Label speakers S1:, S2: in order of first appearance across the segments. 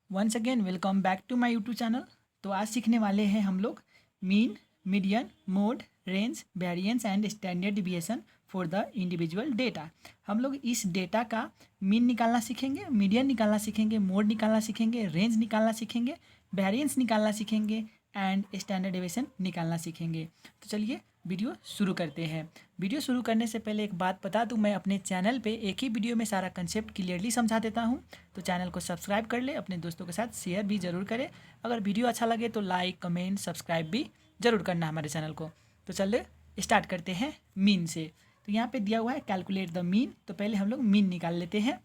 S1: Once again welcome back to my YouTube channel. तो आज सीखने वाले हैं हम लोग mean, median, mode, range, variance and standard deviation for the individual data. हम लोग इस डेटा का मीन निकालना सीखेंगे, मीडियन निकालना सीखेंगे, मोड निकालना सीखेंगे, रेंज निकालना सीखेंगे, वेरिएंस निकालना सीखेंगे एंड स्टैंडर्ड डिविएशन निकालना सीखेंगे। तो चलिए वीडियो शुरू करते हैं। वीडियो शुरू करने से पहले एक बात बता दूं, मैं अपने चैनल पे एक ही वीडियो में सारा कंसेप्ट क्लियरली समझा देता हूं। तो चैनल को सब्सक्राइब कर ले, अपने दोस्तों के साथ शेयर भी ज़रूर करें। अगर वीडियो अच्छा लगे तो लाइक, कमेंट, सब्सक्राइब भी ज़रूर करना हमारे चैनल को। तो चलिए स्टार्ट करते हैं मीन से। तो यहाँ पे दिया हुआ है कैलकुलेट द मीन। तो पहले हम लोग मीन निकाल लेते हैं,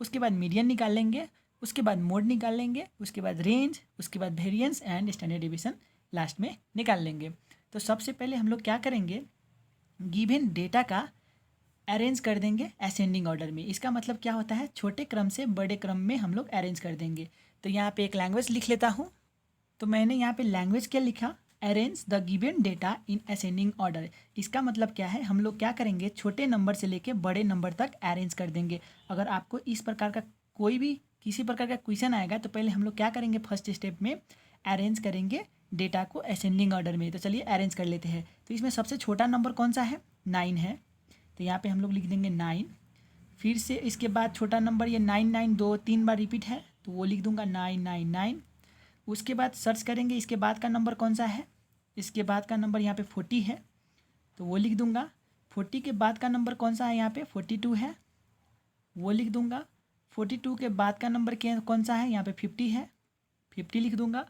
S1: उसके बाद मीडियन निकाल लेंगे, उसके बाद मोड निकाल लेंगे, उसके बाद रेंज, उसके बाद variance and standard deviation last में निकाल लेंगे। तो सबसे पहले हम लोग क्या करेंगे, गिवन डेटा का अरेंज कर देंगे असेंडिंग ऑर्डर में। इसका मतलब क्या होता है, छोटे क्रम से बड़े क्रम में हम लोग अरेंज कर देंगे। तो यहाँ पे एक लैंग्वेज लिख लेता हूँ। तो मैंने यहाँ पे लैंग्वेज क्या लिखा, arrange the given data in ascending order. इसका मतलब क्या है, हम लोग क्या करेंगे, छोटे नंबर से लेके बड़े नंबर तक अरेंज कर देंगे। अगर आपको इस प्रकार का कोई भी किसी प्रकार का क्वेश्चन आएगा तो पहले हम लोग क्या करेंगे, फर्स्ट स्टेप में अरेंज करेंगे डेटा को असेंडिंग ऑर्डर में। तो चलिए अरेंज कर लेते हैं। तो इसमें सबसे छोटा नंबर कौन सा है, 9 है। तो यहाँ पे हम लोग लिख देंगे 9। फिर से इसके बाद छोटा नंबर ये 9 दो तीन बार रिपीट है तो वो लिख दूंगा 999। उसके बाद सर्च करेंगे इसके बाद का नंबर कौन सा है, इसके बाद का नंबर यहाँ पे 40 है तो वो लिख दूंगा। 40 के बाद का नंबर कौन सा है, यहाँ पे 42 है, वो लिख दूंगा। 42 के बाद का नंबर कौन सा है, यहाँ पे 50 है, 50 लिख दूंगा।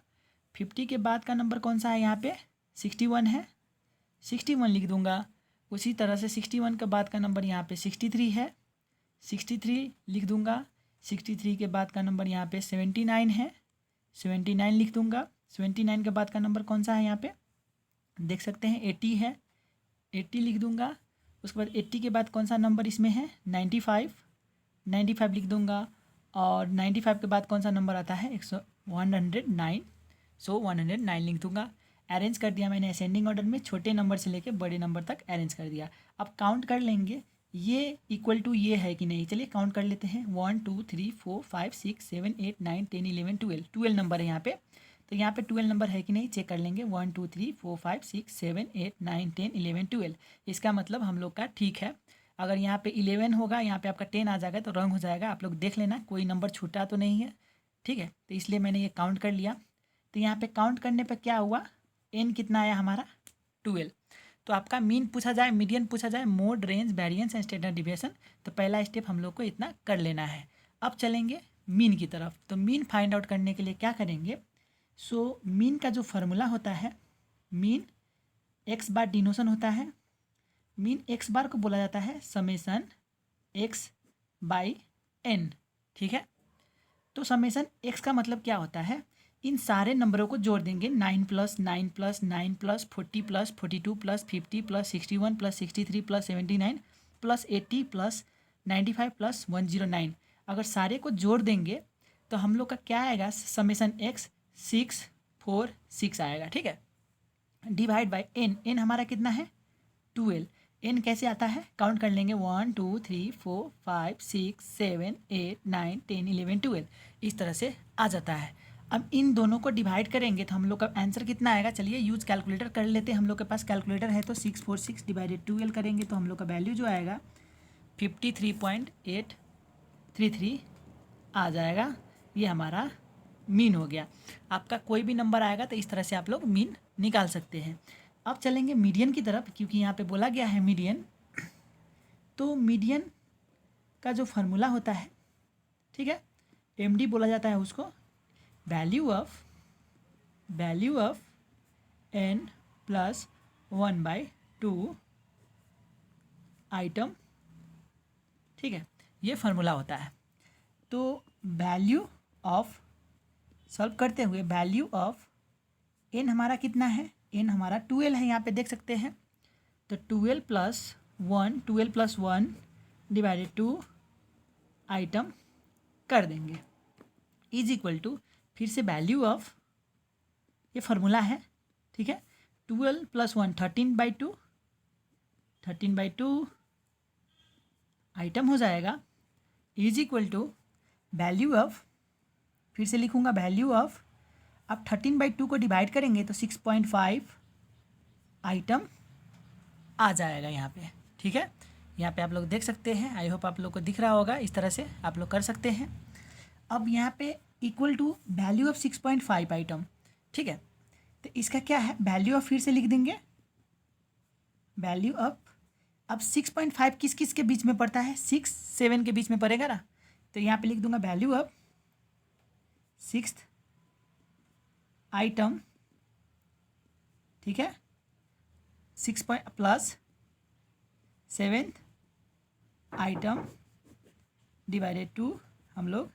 S1: 50 के बाद का नंबर कौन सा है, यहाँ पे 61 है, 61 लिख दूंगा। उसी तरह से 61 के बाद का नंबर यहाँ पे 63 है, 63 लिख दूंगा। 63 के बाद का नंबर यहाँ पे 79 है, 79 लिख दूंगा। 79 के बाद का नंबर कौन सा है, यहाँ पे देख सकते हैं 80 है, 80 लिख दूंगा। उसके बाद 80 के बाद कौन सा नंबर इसमें है, 95, 95 लिख दूंगा। और 95 के बाद कौन सा नंबर आता है, 109, सो 109 लिख दूंगा। अरेंज कर दिया मैंने असेंडिंग ऑर्डर में, छोटे नंबर से लेके बड़े नंबर तक अरेंज कर दिया। अब काउंट कर लेंगे ये इक्वल टू ये है कि नहीं। चलिए काउंट कर लेते हैं, 1 2 3 4 5 6 7 8 9 10 11 12, 12 नंबर है यहाँ पे। तो यहाँ पे 12 नंबर है कि नहीं चेक कर लेंगे, 1 2 3 4 5 6 7 8 9 10 11 12। इसका मतलब हम लोग का ठीक है। अगर यहाँ पे 11 होगा, यहाँ पे आपका 10 आ जाएगा तो रॉन्ग हो जाएगा। आप लोग देख लेना कोई नंबर छूटा तो नहीं है, ठीक है। तो इसलिए मैंने ये काउंट कर लिया। तो यहाँ पे काउंट करने पर क्या हुआ, एन कितना आया हमारा, 12। तो आपका मीन पूछा जाए, मीडियन पूछा जाए, mode, range, variance and standard deviation, तो पहला स्टेप हम लोग को इतना कर लेना है। अब चलेंगे मीन की तरफ। तो मीन फाइंड आउट करने के लिए क्या करेंगे, सो मीन का जो फार्मूला होता है, मीन एक्स बार डिनोशन होता है। मीन एक्स बार को बोला जाता है समेसन एक्स बाई एन, ठीक है। तो समेसन एक्स का मतलब क्या होता है, इन सारे नंबरों को जोड़ देंगे, 9 + 9 + 9 + 40 + 42 + 50 + 61 + 63 + 79 + 80 + 95 + 109। अगर सारे को जोड़ देंगे तो हम लोग का क्या आएगा, समेसन एक्स 646 आएगा, ठीक है। डिवाइड बाय एन, एन हमारा कितना है 12। एन कैसे आता है, काउंट कर लेंगे, 1 2 3 4 5 6 7 8 9 10 11 12, इस तरह से आ जाता है। अब इन दोनों को डिवाइड करेंगे तो हम लोग का आंसर कितना आएगा, चलिए यूज कैलकुलेटर कर लेते हैं। हम लोग के पास कैलकुलेटर है तो 646 / 12 करेंगे तो हम लोग का वैल्यू जो आएगा 53.833 आ जाएगा। ये हमारा मीन हो गया। आपका कोई भी नंबर आएगा तो इस तरह से आप लोग मीन निकाल सकते हैं। अब चलेंगे मीडियन की तरफ, क्योंकि यहाँ पे बोला गया है मीडियन। तो मीडियन का जो फार्मूला होता है, ठीक है, एमडी बोला जाता है उसको, वैल्यू ऑफ n + 1/2 आइटम, ठीक है, ये फार्मूला होता है। तो वैल्यू ऑफ, सॉल्व करते हुए वैल्यू ऑफ n हमारा कितना है, n हमारा 12 है, यहाँ पे देख सकते हैं। तो 12 + 1 / 2 आइटम कर देंगे, इज इक्वल टू, फिर से वैल्यू ऑफ, ये फार्मूला है, ठीक है, 12 + 1 13/2, 13/2 आइटम हो जाएगा, is equal to value of फिर से लिखूँगा वैल्यू ऑफ, अब 13/2 को डिवाइड करेंगे तो 6.5 आइटम आ जाएगा यहाँ पे। ठीक है, यहाँ पे आप लोग देख सकते हैं, आई होप आप लोग को दिख रहा होगा, इस तरह से आप लोग कर सकते हैं। अब यहाँ पे equal to value of 6.5 item. ठीक है, तो इसका क्या है, वैल्यू ऑफ फिर से लिख देंगे, वैल्यू ऑफ, अब 6.5 किस किस के बीच में पड़ता है, 6, 7 के बीच में पड़ेगा ना, तो यहाँ पे लिख दूंगा वैल्यू ऑफ 6th आइटम। ठीक है, 6 plus 7th item divided to, हम लोग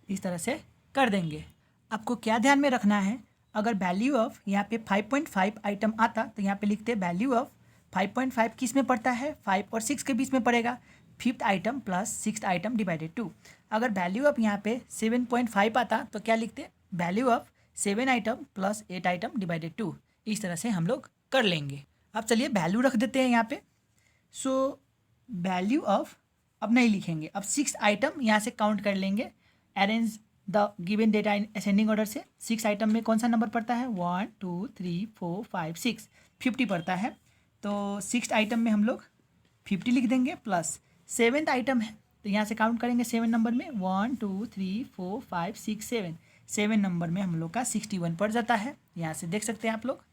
S1: इस तरह से कर देंगे। आपको क्या ध्यान में रखना है, अगर वैल्यू ऑफ यहाँ पे 5.5 आइटम आता तो यहाँ पे लिखते वैल्यू ऑफ 5.5 किस में पड़ता है, 5 और 6 के बीच में पड़ेगा, 5th item plus 6th item divided two. अगर वैल्यू ऑफ यहाँ पे 7.5 आता तो क्या लिखते, value of 7 item plus 8 item divided two. इस तरह से हम लोग कर लेंगे। अब चलिए वैल्यू रख देते हैं यहाँ पे। सो वैल्यू ऑफ, अब नहीं लिखेंगे, अब 6 आइटम यहाँ से काउंट कर लेंगे, arrange the given data in ascending order से। 6 आइटम में कौन सा नंबर पड़ता है, 1 2 3 4 5 6, 50 पड़ता है, तो 6 आइटम में हम लोग 50 लिख देंगे, प्लस 7th आइटम है तो यहाँ से काउंट करेंगे 7 नंबर में, 1 2 3 4 5 6 7, 7 नंबर में हम लोग का 61 पड़ जाता है, यहाँ से देख सकते हैं आप लोग।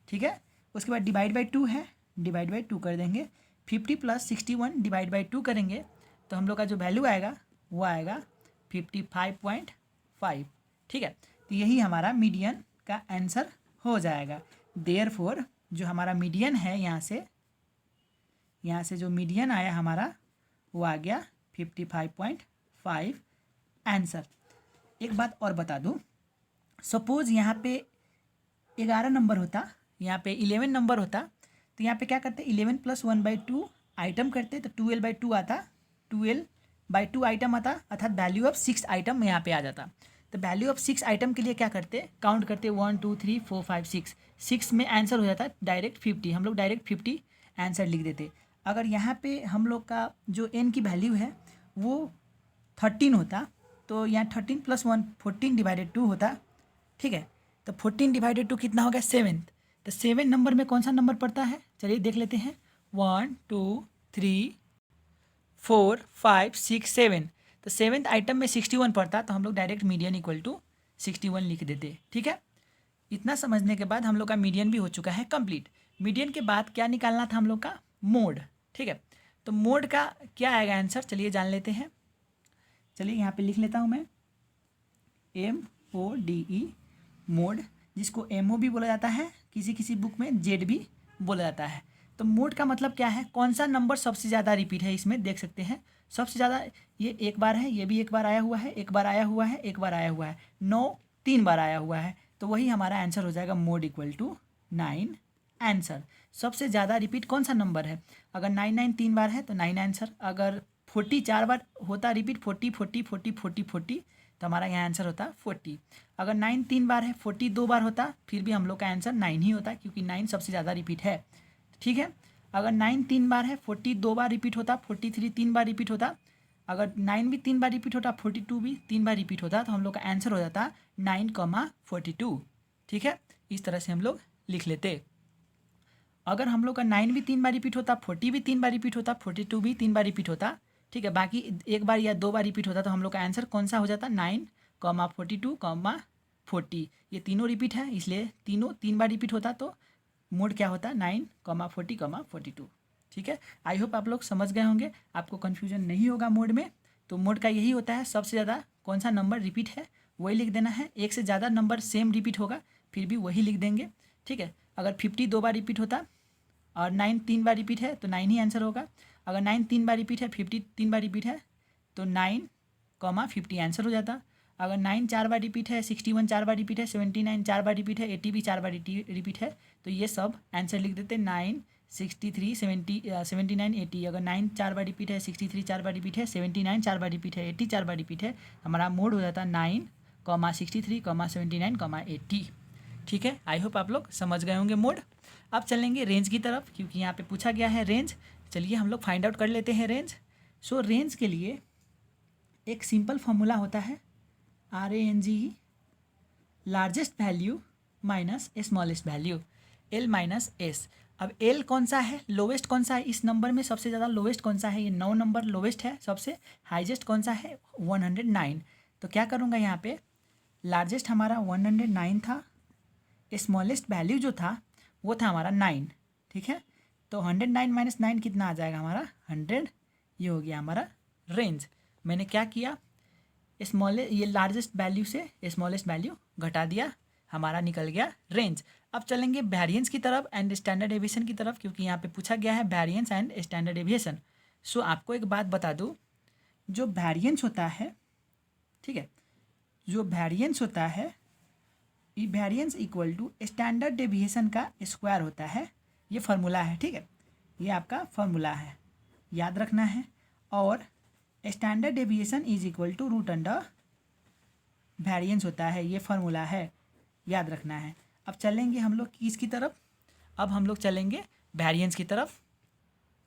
S1: ठीक है, उसके बाद डिवाइड बाई 2 है, डिवाइड बाई 2 कर देंगे, 50 प्लस 61 डिवाइड बाई 2 करेंगे तो हम लोग का जो वैल्यू आएगा वो आएगा 55.5। ठीक है, तो यही हमारा मीडियन का आंसर हो जाएगा। देयरफॉर जो हमारा मीडियन है, यहाँ से जो मीडियन आया हमारा वो आ गया 55.5 आंसर। एक बात और बता दूँ, सपोज़ यहाँ पे 11 नंबर होता, यहाँ पे 11 नंबर होता, तो यहाँ पे क्या करते, 11 प्लस 1/2 आइटम करते तो 12/2 आता, 12/2 आइटम आता, अर्थात वैल्यू ऑफ 6 आइटम यहाँ पे आ जाता। तो वैल्यू ऑफ 6 आइटम के लिए क्या करते, काउंट करते 1 2 3 4 5 6, 6 में आंसर हो जाता डायरेक्ट 50, हम लोग डायरेक्ट 50 आंसर लिख देते। अगर यहाँ पे हम लोग का जो n की वैल्यू है वो 13 होता तो यहाँ 13 प्लस 1 14 डिवाइडेड 2 होता। ठीक है, तो 14 डिवाइडेड 2 कितना हो गया, 7। तो 7 नंबर में कौन सा नंबर पड़ता है, चलिए देख लेते हैं, 1 2 3 4 5 6 7, तो 7th आइटम में 61 पड़ता तो हम लोग डायरेक्ट मीडियन इक्वल टू 61 लिख देते। ठीक है, इतना समझने के बाद हम लोग का मीडियन भी हो चुका है कंप्लीट। मीडियन के बाद क्या निकालना था हम लोग का, मोड। ठीक है, तो मोड का क्या आएगा आंसर, चलिए जान लेते हैं। चलिए यहाँ पे लिख लेता हूँ मैं, MODE, मोड, जिसको MO भी बोला जाता है, किसी किसी बुक में Z भी बोला जाता है। तो मोड का मतलब क्या है, कौन सा नंबर सबसे ज़्यादा रिपीट है, इसमें देख सकते हैं सबसे ज़्यादा, ये एक बार है, ये भी एक बार आया हुआ है, एक बार आया हुआ है, एक बार आया हुआ है, 9 3 बार आया हुआ है, तो वही हमारा आंसर हो जाएगा मोड इक्वल टू 9 आंसर। सबसे ज़्यादा रिपीट कौन सा नंबर है, अगर 9 9 3 बार है तो 9 आंसर, अगर 40 4 बार होता रिपीट, 40 40 40 40 40, तो हमारा यहाँ आंसर होता 40। अगर 9 3 बार है, 40 2 बार होता, फिर भी हम लोग का आंसर 9 ही होता, क्योंकि 9 सबसे ज़्यादा रिपीट है। ठीक है, अगर 9 3 बार है, 40 2 बार रिपीट होता, 43 3 बार रिपीट होता, अगर 9 भी 3 बार रिपीट होता, 42 भी 3 बार रिपीट होता, तो हम लोग का आंसर हो जाता 9,42। ठीक है, इस तरह से हम लोग लिख लेते। अगर हम लोग का 9 भी 3 बार रिपीट होता, 40 भी 3 बार रिपीट होता, 42 भी 3 बार रिपीट होता, ठीक है, बाकी एक बार या 2 बार रिपीट होता, तो हम लोग का आंसर कौन सा हो जाता, 9, 42, 40, ये तीनों रिपीट है, इसलिए तीनों 3 बार रिपीट होता, तो मोड क्या होता, 9, 40, 42। ठीक है, आई होप आप लोग समझ गए होंगे, आपको कन्फ्यूजन नहीं होगा मोड में। तो मोड का यही होता है, सबसे ज़्यादा कौन सा नंबर रिपीट है वही लिख देना है, एक से ज़्यादा नंबर सेम रिपीट होगा फिर भी वही लिख देंगे। ठीक है, अगर 50 2 बार रिपीट होता और 9 3 बार रिपीट है तो 9 ही आंसर होगा। अगर 9 3 बार रिपीट है, 50 3 बार रिपीट है तो 9, 50 आंसर हो जाता। अगर 9 4 बार रिपीट है, 61 4 बार रिपीट है, 79 4 बार रिपीट है, 80 भी 4 बार रिपीट है, तो ये सब आंसर लिख देते 9, 63, 70, 79, 80। अगर 9 4 बार रिपीट है, 63 4 बार रिपीट है, 79 4 बार रिपीट है, 80 4 बार रिपीट है, हमारा मोड हो जाता 9, 63, 79, 80। ठीक है, आई होप आप लोग समझ गए होंगे मोड। अब चलेंगे रेंज की तरफ, क्योंकि यहाँ पे पूछा गया है रेंज। चलिए हम लोग फाइंड आउट कर लेते हैं रेंज। सो रेंज के लिए एक सिंपल फॉर्मूला होता है, RANG largest value minus smallest value, L minus S. अब L कौन सा है, लोवेस्ट कौन सा है इस नंबर में, सबसे ज़्यादा लोवेस्ट कौन सा है, ये 9 नंबर लोवेस्ट है, सबसे हाईएस्ट कौन सा है 109। तो क्या करूँगा यहाँ पे, लार्जेस्ट हमारा 109 था, स्मॉलेस्ट वैल्यू जो था वो था हमारा 9, ठीक है। तो 109 माइनस 9 कितना आ जाएगा हमारा 100, ये हो गया हमारा रेंज। मैंने क्या किया, ये लार्जेस्ट वैल्यू से स्मॉलेस्ट वैल्यू घटा दिया, हमारा निकल गया रेंज। अब चलेंगे वेरिएंस की तरफ एंड स्टैंडर्ड डेविएशन की तरफ, क्योंकि यहाँ पे पूछा गया है वेरिएंस एंड स्टैंडर्ड डेविएशन। सो आपको एक बात बता दूँ, जो वेरिएंस होता है, ठीक है, जो वेरिएंस होता है, ये variance equal to standard deviation का स्क्वायर होता है, ये फार्मूला है, ठीक है, ये आपका फार्मूला है, याद रखना है। और standard deviation is equal to root under variance होता है, ये फार्मूला है, याद रखना है। अब चलेंगे हम लोग किसकी तरफ, अब हम लोग चलेंगे वेरिएंस की तरफ।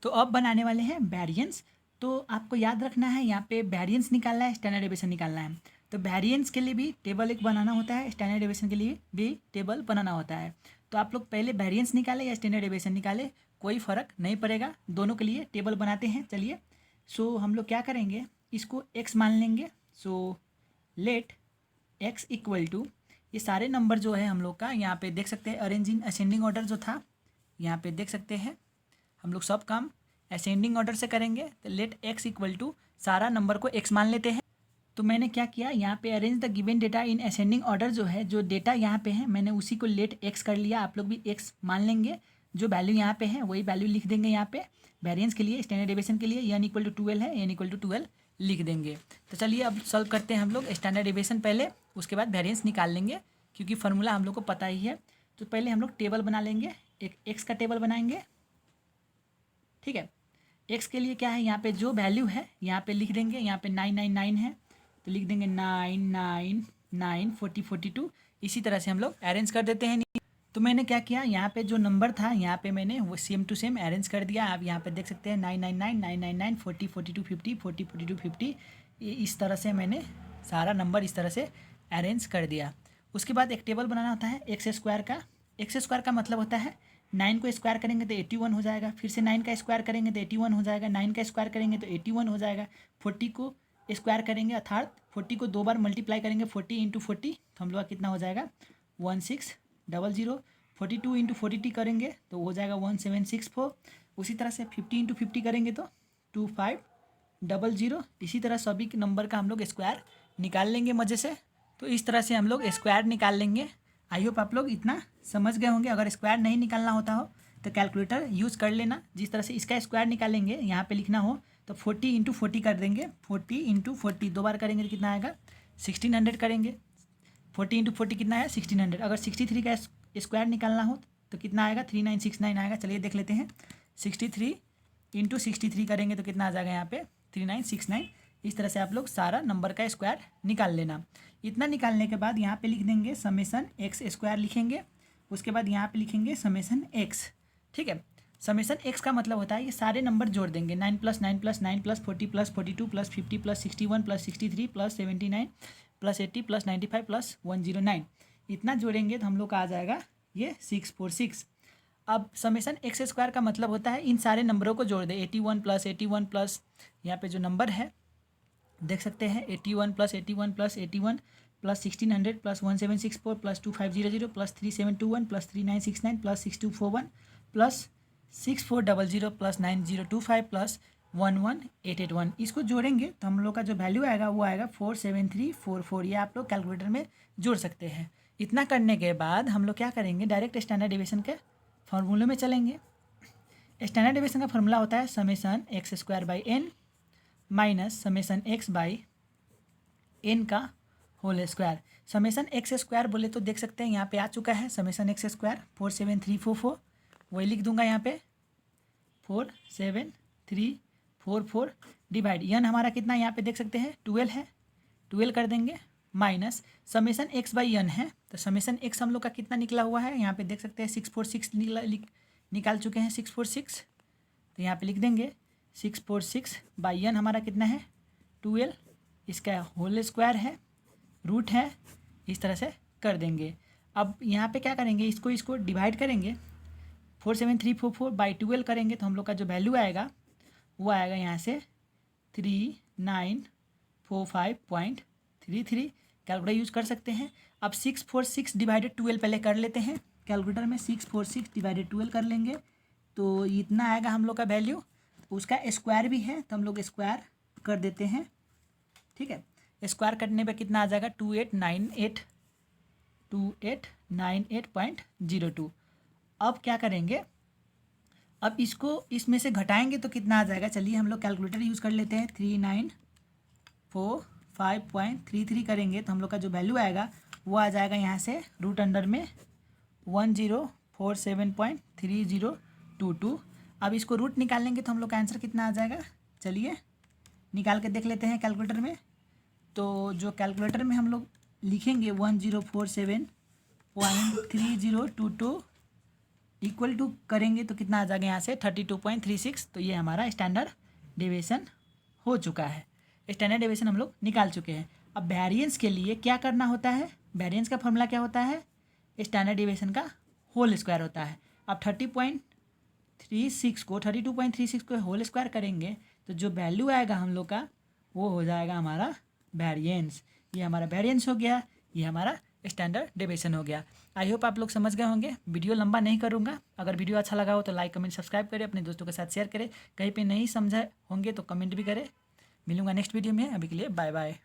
S1: तो अब बनाने वाले हैं वेरिएंस। तो आपको याद रखना है, यहाँ पे वेरिएंस निकालना है, स्टैंडर्ड डेविएशन निकालना है। तो वेरिएंस के लिए भी टेबल एक बनाना होता है, स्टैंडर्ड डेविएशन के लिए भी टेबल बनाना होता है। तो आप लोग पहले वेरिएंस निकाले या स्टैंडर्ड डेविएशन निकाले, कोई फ़र्क नहीं पड़ेगा, दोनों के लिए टेबल बनाते हैं। चलिए, सो हम लोग क्या करेंगे, इसको x मान लेंगे। So let x equal to, ये सारे नंबर जो है हम लोग का यहाँ पे देख सकते हैं, अरेंज इन असेंडिंग ऑर्डर जो था यहाँ पे देख सकते हैं, हम लोग सब काम असेंडिंग ऑर्डर से करेंगे। तो लेट x इक्वल टू, सारा नंबर को x मान लेते हैं। तो मैंने क्या किया, यहाँ पे arrange the given data in ascending order जो है, जो डेटा यहाँ पे है मैंने उसी को लेट x कर लिया। आप लोग भी x मान लेंगे, जो वैल्यू यहाँ पे है वही वैल्यू लिख देंगे यहाँ पे वेरिएंस के लिए। स्टैंडर्ड डेविएशन के लिए n इक्वल टू 12 है, n इक्वल टू 12 लिख देंगे। तो चलिए अब सॉल्व करते हैं हम लोग स्टैंडर्ड डेविएशन पहले, उसके बाद वेरिएंस निकाल लेंगे, क्योंकि फार्मूला हम लोग को पता ही है। तो पहले हम लोग टेबल बना लेंगे, एक x का टेबल बनाएंगे, ठीक है। x के लिए क्या है, यहाँ पे जो वैल्यू है यहाँ पे लिख देंगे, यहाँ पे 999 है तो लिख देंगे 999 40 42। इसी तरह से हम लोग अरेंज कर देते हैं। तो मैंने क्या किया, यहाँ पे जो नंबर था यहाँ पे मैंने वो सेम टू सेम अरेंज कर दिया। आप यहाँ पे देख सकते हैं 999 999 40 42 50 40 42 50, इस तरह से मैंने सारा नंबर इस तरह से अरेंज कर दिया। उसके बाद एक टेबल बनाना होता है एक्स स्क्वायर का। एक्स स्क्वायर का मतलब होता है 9 को स्क्वायर करेंगे तो 81 हो जाएगा, फिर से 9 का स्क्वायर करेंगे तो 81 हो जाएगा, 9 का स्क्वायर करेंगे तो 81 हो जाएगा, 40 को स्क्वायर करेंगे अर्थात 40 को 2 बार मल्टीप्लाई करेंगे 40 इंटू 40, तो हम लोग का कितना हो जाएगा 1600। 42 इंटू 40 करेंगे तो हो जाएगा 1764। उसी तरह से 50 इंटू 50 करेंगे तो 2500। इसी तरह सभी के नंबर का हम लोग स्क्वायर निकाल लेंगे मज़े से। तो इस तरह से हम लोग स्क्वायर निकाल लेंगे। आई होप आप लोग इतना समझ गए होंगे। अगर स्क्वायर नहीं निकालना होता हो तो कैलकुलेटर यूज़ कर लेना। जिस तरह से इसका स्क्वायर निकालेंगे यहाँ पे लिखना हो तो 40 इंटू 40 कर देंगे, 40 इंटू 40 दो बार करेंगे तो कितना आएगा 1600 करेंगे। 40 इंटू 40 कितना है 1600। अगर 63 का स्क्वायर निकालना हो तो कितना आएगा 3969 आएगा। चलिए देख लेते हैं, 63 इंटू 63 करेंगे तो कितना आ जाएगा यहाँ पे 3969। इस तरह से आप लोग सारा नंबर का स्क्वायर निकाल लेना। इतना निकालने के बाद यहाँ पे लिख देंगे समेसन एक्स स्क्वायर लिखेंगे। उसके बाद यहाँ पे लिखेंगे समेसन एक्स, ठीक है। समेसन एक्स का मतलब होता है ये सारे नंबर जोड़ देंगे, 9 + 9 + 9 + 40 + 42 + 50 + 61 + 63 + 79 + 80 + 95 + 109। इतना जोड़ेंगे तो हम लोग का आ जाएगा ये 646। अब समेसन एक्स स्क्वायर का मतलब होता है इन सारे नंबरों को जोड़ दे, 81 + 81 प्लस यहाँ पे जो नंबर है देख सकते हैं 81 + 81 + 81 + 1600 + 1764 + 2500 + 3721 + 3969 + 6241 + 6400 + 9025 + 11881। इसको जोड़ेंगे तो हम लोग का जो वैल्यू आएगा वो आएगा 47344। ये आप लोग कैलकुलेटर में जोड़ सकते हैं। इतना करने के बाद हम लोग क्या करेंगे, डायरेक्ट स्टैंडर्ड डेविएशन के फार्मूले में चलेंगे। स्टैंडर्ड डेविएशन का फार्मूला होता है summation x square by n minus summation x by n का whole square. Summation x square बोले तो देख सकते हैं यहाँ पे आ चुका है समेसन एक्स स्क्वायर 47344। वही लिख दूंगा यहाँ पे 47344 डिवाइड यन हमारा कितना यहाँ पे देख सकते हैं 12 है, 12 कर देंगे माइनस समेसन एक्स बाई यन है। तो समेसन एक्स हम लोग का कितना निकला हुआ है यहाँ पे देख सकते हैं 646 निकाल चुके हैं 646। तो यहाँ पे लिख देंगे 646 बाई यन हमारा कितना है 12, इसका होल स्क्वायर है रूट है, इस तरह से कर देंगे। अब यहाँ पे क्या करेंगे, इसको डिवाइड करेंगे 47344 बाई 12 करेंगे तो हम लोग का जो वैल्यू आएगा वो आएगा यहाँ से 3945.33। कैलकुलेटर यूज़ कर सकते हैं। अब 646 डिवाइडेड 12 पहले कर लेते हैं कैलकुलेटर में। 646 डिवाइडेड 12 कर लेंगे तो इतना आएगा हम लोग का वैल्यू। उसका स्क्वायर भी है तो हम लोग स्क्वायर कर देते हैं, ठीक है। स्क्वायर करने पे कितना आ जाएगा 2898.02। अब क्या करेंगे, अब इसको इसमें से घटाएंगे तो कितना आ जाएगा, चलिए हम लोग कैलकुलेटर यूज़ कर लेते हैं। 3945.33 करेंगे तो हम लोग का जो वैल्यू आएगा वो आ जाएगा यहाँ से रूट अंडर में 1047.3022। अब इसको रूट निकाल लेंगे तो हम लोग का आंसर कितना आ जाएगा, चलिए निकाल के देख लेते हैं कैलकुलेटर में। तो जो कैलकुलेटर में हम लोग लिखेंगे 1047.3022 इक्वल टू करेंगे तो कितना आ जाएगा यहाँ से 32.36। तो ये हमारा स्टैंडर्ड डेविएशन हो चुका है। स्टैंडर्ड डेविएशन हम लोग निकाल चुके हैं। अब वेरिएंस के लिए क्या करना होता है, वेरिएंस का फॉर्मूला क्या होता है, स्टैंडर्ड डेविएशन का होल स्क्वायर होता है। अब 32.36 को होल स्क्वायर करेंगे तो जो वैल्यू आएगा हम लोग का वो हो जाएगा हमारा वेरिएंस। ये हमारा वेरिएंस हो गया, ये हमारा स्टैंडर्ड डेविएशन हो गया। आई होप आप लोग समझ गए होंगे। वीडियो लंबा नहीं करूँगा। अगर वीडियो अच्छा लगा हो तो लाइक कमेंट सब्सक्राइब करें, अपने दोस्तों के साथ शेयर करें। कहीं पे नहीं समझे होंगे तो कमेंट भी करें। मिलूंगा नेक्स्ट वीडियो में, अभी के लिए बाय बाय।